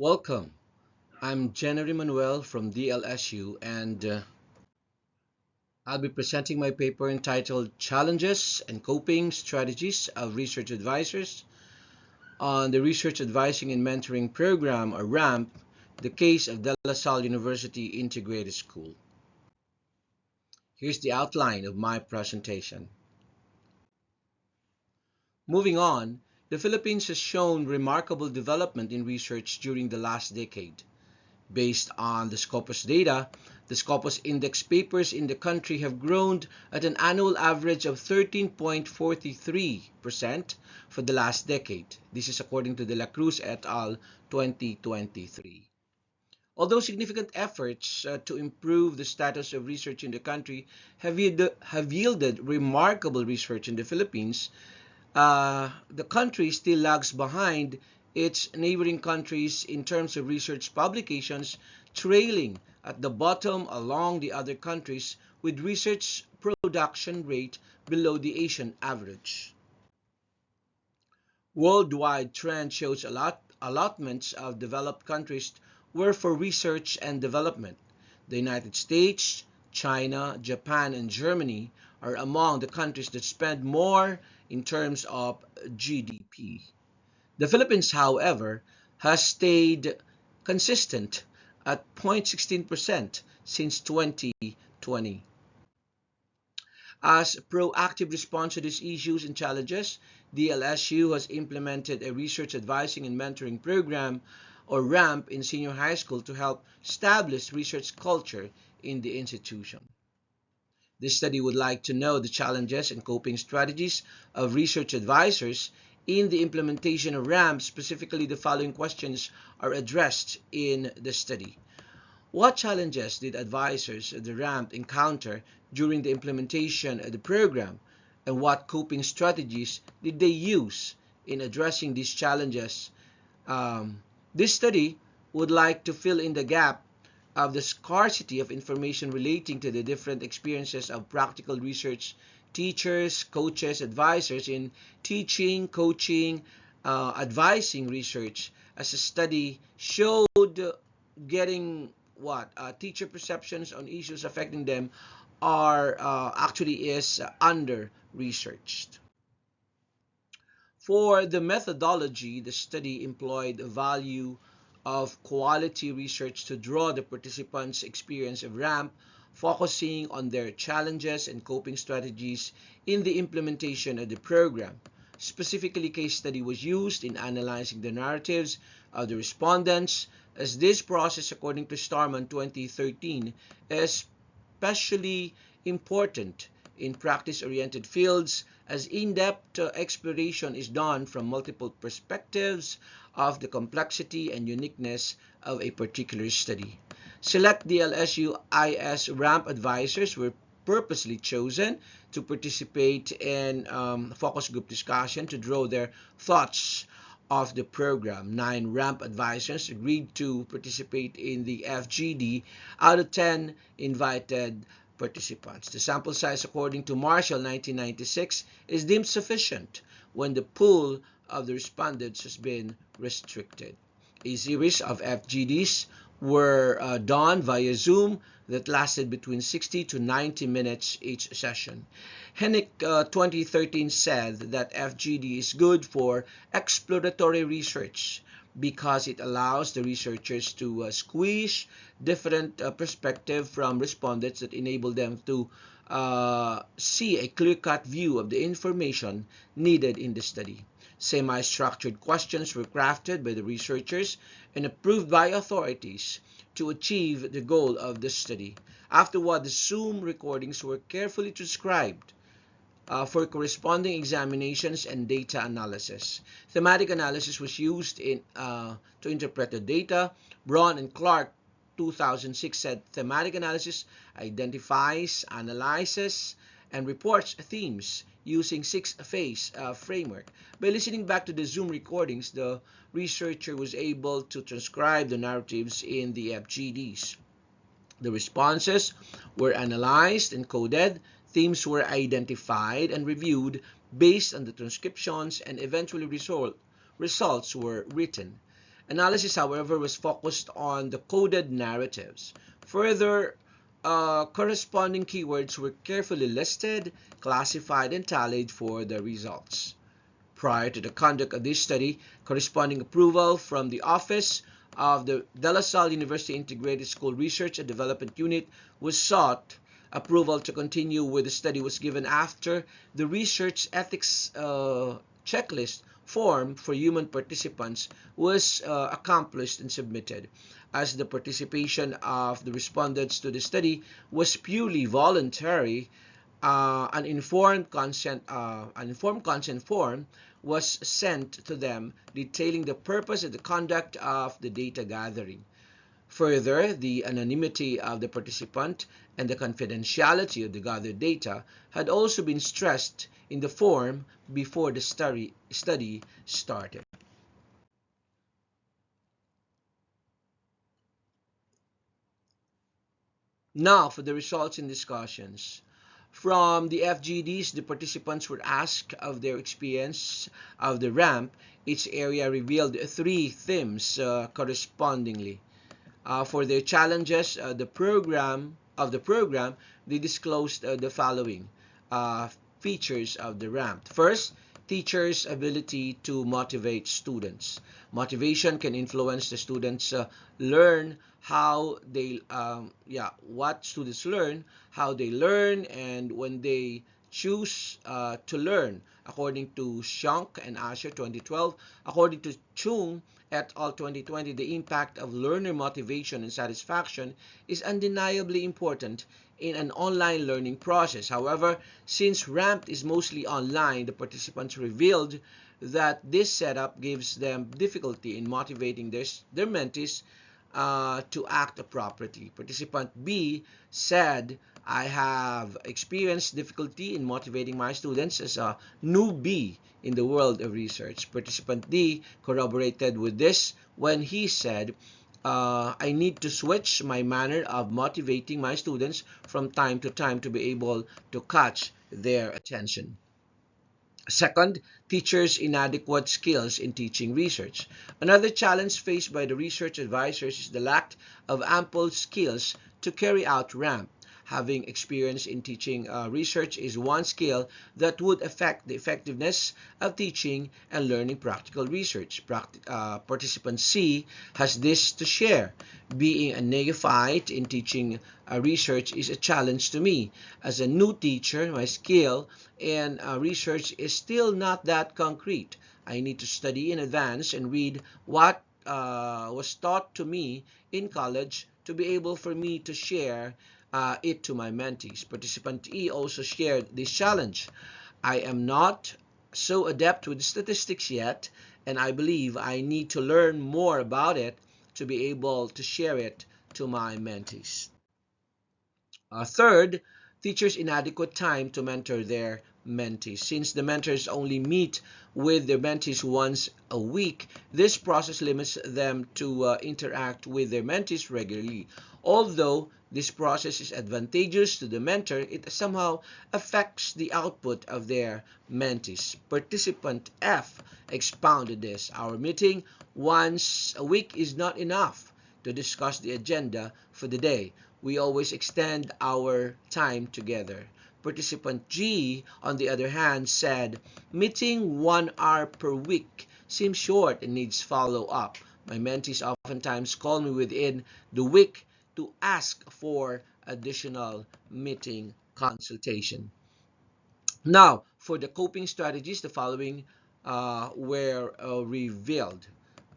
Welcome. I'm Jennery Manuel from DLSU and I'll be presenting my paper entitled Challenges and Coping Strategies of Research Advisors on the Research Advising and Mentoring Program, or RAMP, the case of De La Salle University Integrated School. Here's the outline of my presentation. Moving on, the Philippines has shown remarkable development in research during the last decade. Based on the Scopus data, the Scopus Index papers in the country have grown at an annual average of 13.43% for the last decade. This is according to De La Cruz et al. 2023. Although significant efforts to improve the status of research in the country have yielded remarkable research in the Philippines, the country still lags behind its neighboring countries in terms of research publications, trailing at the bottom along the other countries with research production rate below the Asian average. Worldwide trend shows allotments of developed countries were for research and development. The United States, China, Japan, and Germany are among the countries that spend more in terms of GDP. The Philippines, however, has stayed consistent at 0.16% since 2020. As a proactive response to these issues and challenges, the LSU has implemented a research advising and mentoring program, or RAMP, in senior high school to help establish research culture in the institution. This study would like to know the challenges and coping strategies of research advisors in the implementation of RAMP. Specifically, the following questions are addressed in the study. What challenges did advisors of the RAMP encounter during the implementation of the program, and what coping strategies did they use in addressing these challenges? This study would like to fill in the gap of the scarcity of information relating to the different experiences of practical research teachers, coaches, advisors in teaching, coaching, advising research, as a study showed getting teacher perceptions on issues affecting them are actually is under researched. For the methodology, the study employed the value of quality research to draw the participants' experience of RAMP, focusing on their challenges and coping strategies in the implementation of the program. Specifically, case study was used in analyzing the narratives of the respondents, as this process, according to Starman 2013, is especially important in practice-oriented fields, as in-depth exploration is done from multiple perspectives of the complexity and uniqueness of a particular study. Select DLSU IS RAMP advisors were purposely chosen to participate in focus group discussion to draw their thoughts of the program. 9 RAMP advisors agreed to participate in the FGD out of 10 invited participants. The sample size, according to Marshall 1996, is deemed sufficient when the pool of the respondents has been restricted. A series of FGDs were done via Zoom that lasted between 60 to 90 minutes each session. Hennick 2013 said that FGD is good for exploratory research because it allows the researchers to squeeze different perspectives from respondents that enable them to see a clear-cut view of the information needed in the study. Semi-structured questions were crafted by the researchers and approved by authorities to achieve the goal of the study. Afterward, the Zoom recordings were carefully transcribed for corresponding examinations and data analysis. Thematic analysis was used to interpret the data. Braun and Clark 2006 said thematic analysis identifies, analyzes, and reports themes using 6-phase framework. By listening back to the Zoom recordings, the researcher was able to transcribe the narratives in the FGDs. The responses were analyzed and coded, themes were identified and reviewed based on the transcriptions, and eventually results were written. Analysis, however, was focused on the coded narratives. Further, corresponding keywords were carefully listed, classified, and tallied for the results. Prior to the conduct of this study, corresponding approval from the Office of the De La Salle University Integrated School Research and Development Unit was sought. Approval to continue with the study was given after the research ethics checklist form for human participants was accomplished and submitted. As the participation of the respondents to the study was purely voluntary, an informed consent form was sent to them detailing the purpose and the conduct of the data gathering. Further, the anonymity of the participant and the confidentiality of the gathered data had also been stressed in the form before the study started. Now, for the results and discussions. From the FGDs, the participants were asked of their experience of the ramp. Each area revealed three themes correspondingly. For their challenges, the program, they disclosed the following features of the ramp. First, teachers' ability to motivate students. Motivation can influence the students learn how they what students learn, how they learn, and when they choose to learn. According to Shunk and Asher 2012, according to Chung et al. 2020, the impact of learner motivation and satisfaction is undeniably important in an online learning process. However, since RAMP is mostly online, the participants revealed that this setup gives them difficulty in motivating their mentees to act appropriately. Participant B said, I have experienced difficulty in motivating my students as a newbie in the world of research. Participant D corroborated with this when he said, I need to switch my manner of motivating my students from time to time to be able to catch their attention. Second, teachers' inadequate skills in teaching research. Another challenge faced by the research advisors is the lack of ample skills to carry out RAMP. Having experience in teaching research is one skill that would affect the effectiveness of teaching and learning practical research. Participant C has this to share. Being a neophyte in teaching research is a challenge to me. As a new teacher, my skill in research is still not that concrete. I need to study in advance and read what was taught to me in college to be able for me to share it to my mentees. Participant E also shared this challenge. I am not so adept with statistics yet, and I believe I need to learn more about it to be able to share it to my mentees. Third, teachers' inadequate time to mentor their mentees. Since the mentors only meet with their mentees once a week, this process limits them to interact with their mentees regularly. Although this process is advantageous to the mentor, it somehow affects the output of their mentees. Participant F expounded this. Our meeting once a week is not enough to discuss the agenda for the day. We always extend our time together. Participant G, on the other hand, said, meeting 1 hour per week seems short and needs follow-up. My mentees oftentimes call me within the week to ask for additional meeting consultation. Now, for the coping strategies, the following were revealed.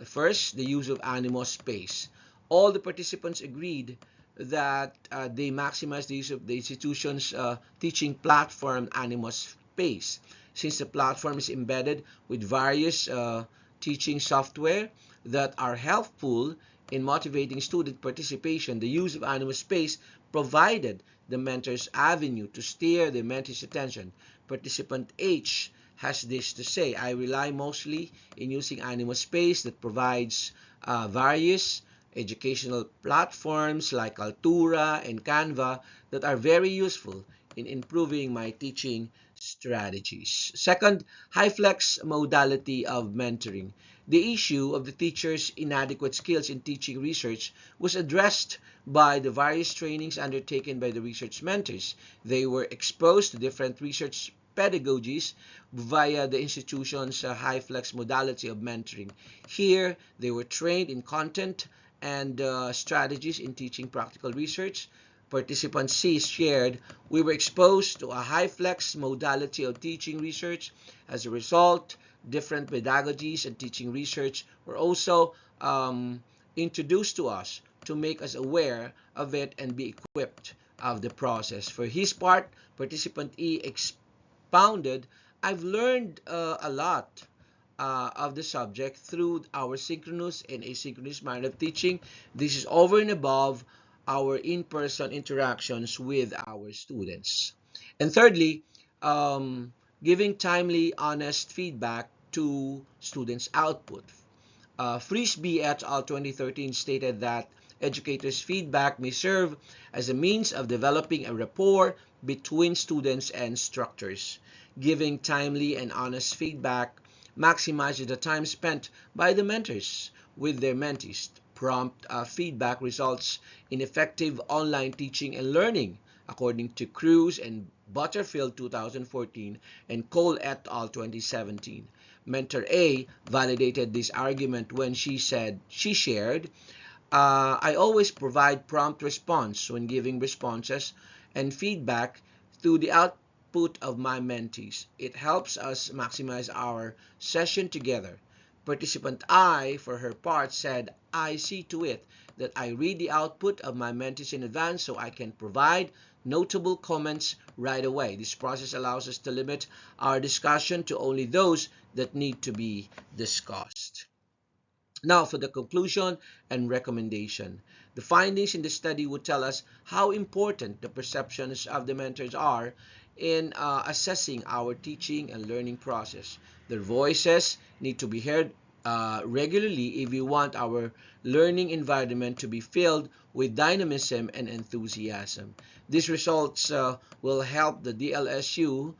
First, the use of Animo Space. All the participants agreed that they maximize the use of the institution's teaching platform, Animo Space. Since the platform is embedded with various teaching software that are helpful in motivating student participation, the use of Animo Space provided the mentor's avenue to steer the mentee's attention. Participant H has this to say, I rely mostly in using Animo Space that provides various educational platforms like Altura and Canva that are very useful in improving my teaching strategies. Second, high flex modality of mentoring. The issue of the teacher's inadequate skills in teaching research was addressed by the various trainings undertaken by the research mentors. They were exposed to different research pedagogies via the institution's high flex modality of mentoring. Here, they were trained in content and strategies in teaching practical research. Participant C shared, we were exposed to a high flex modality of teaching research. As a result, different pedagogies and teaching research were also introduced to us to make us aware of it and be equipped of the process. For his part, participant E expounded, I've learned a lot of the subject through our synchronous and asynchronous manner of teaching. This is over and above our in-person interactions with our students. And thirdly, giving timely, honest feedback to students' output. Frisbee et al. 2013 stated that educators' feedback may serve as a means of developing a rapport between students and instructors. Giving timely and honest feedback maximizes the time spent by the mentors with their mentees. Prompt feedback results in effective online teaching and learning, according to Cruz and Butterfield 2014 and Cole et al. 2017. Mentor A validated this argument when she shared, I always provide prompt response when giving responses and feedback through the output of my mentees. It helps us maximize our session together. Participant I, for her part, said, I see to it that I read the output of my mentees in advance so I can provide notable comments right away. This process allows us to limit our discussion to only those that need to be discussed. Now for the conclusion and recommendation. The findings in the study would tell us how important the perceptions of the mentors are in assessing our teaching and learning process. Their voices need to be heard regularly if we want our learning environment to be filled with dynamism and enthusiasm. These results will help the DLSU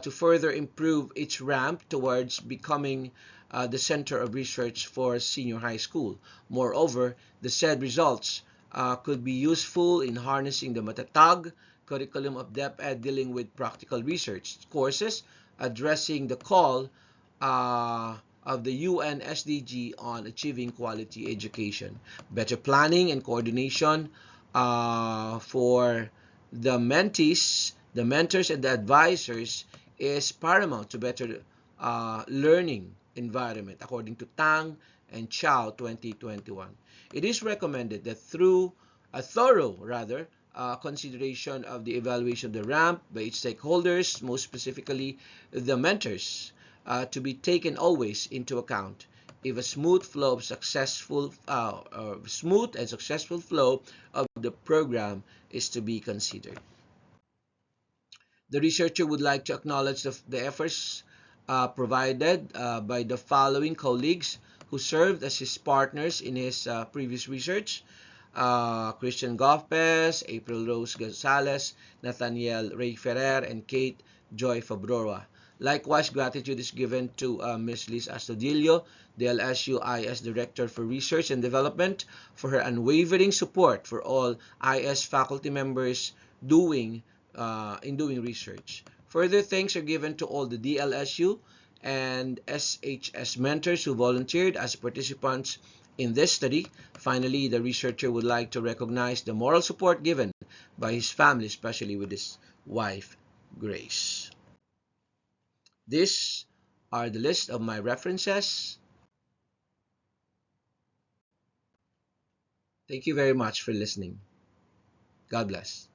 to further improve its ramp towards becoming the center of research for senior high school. Moreover, the said results could be useful in harnessing the Matatag curriculum of DepEd dealing with practical research courses, addressing the call of the UN SDG on achieving quality education. Better planning and coordination for the mentees, the mentors, and the advisors is paramount to better learning environment, according to Tang and Chow 2021. It is recommended that through a thorough, consideration of the evaluation of the ramp by its stakeholders, most specifically the mentors, to be taken always into account if a smooth and successful flow of the program is to be considered. The researcher would like to acknowledge the efforts provided by the following colleagues who served as his partners in his previous research: Christian Goffes, April Rose Gonzalez, Nathaniel Ray Ferrer, and Kate Joy Fabroa. Likewise, gratitude is given to Ms. Liz Astudillo, the LSU IS Director for Research and Development, for her unwavering support for all IS faculty members in doing research. Further thanks are given to all the DLSU and SHS mentors who volunteered as participants in this study. Finally, the researcher would like to recognize the moral support given by his family, especially with his wife, Grace. These are the list of my references. Thank you very much for listening. God bless.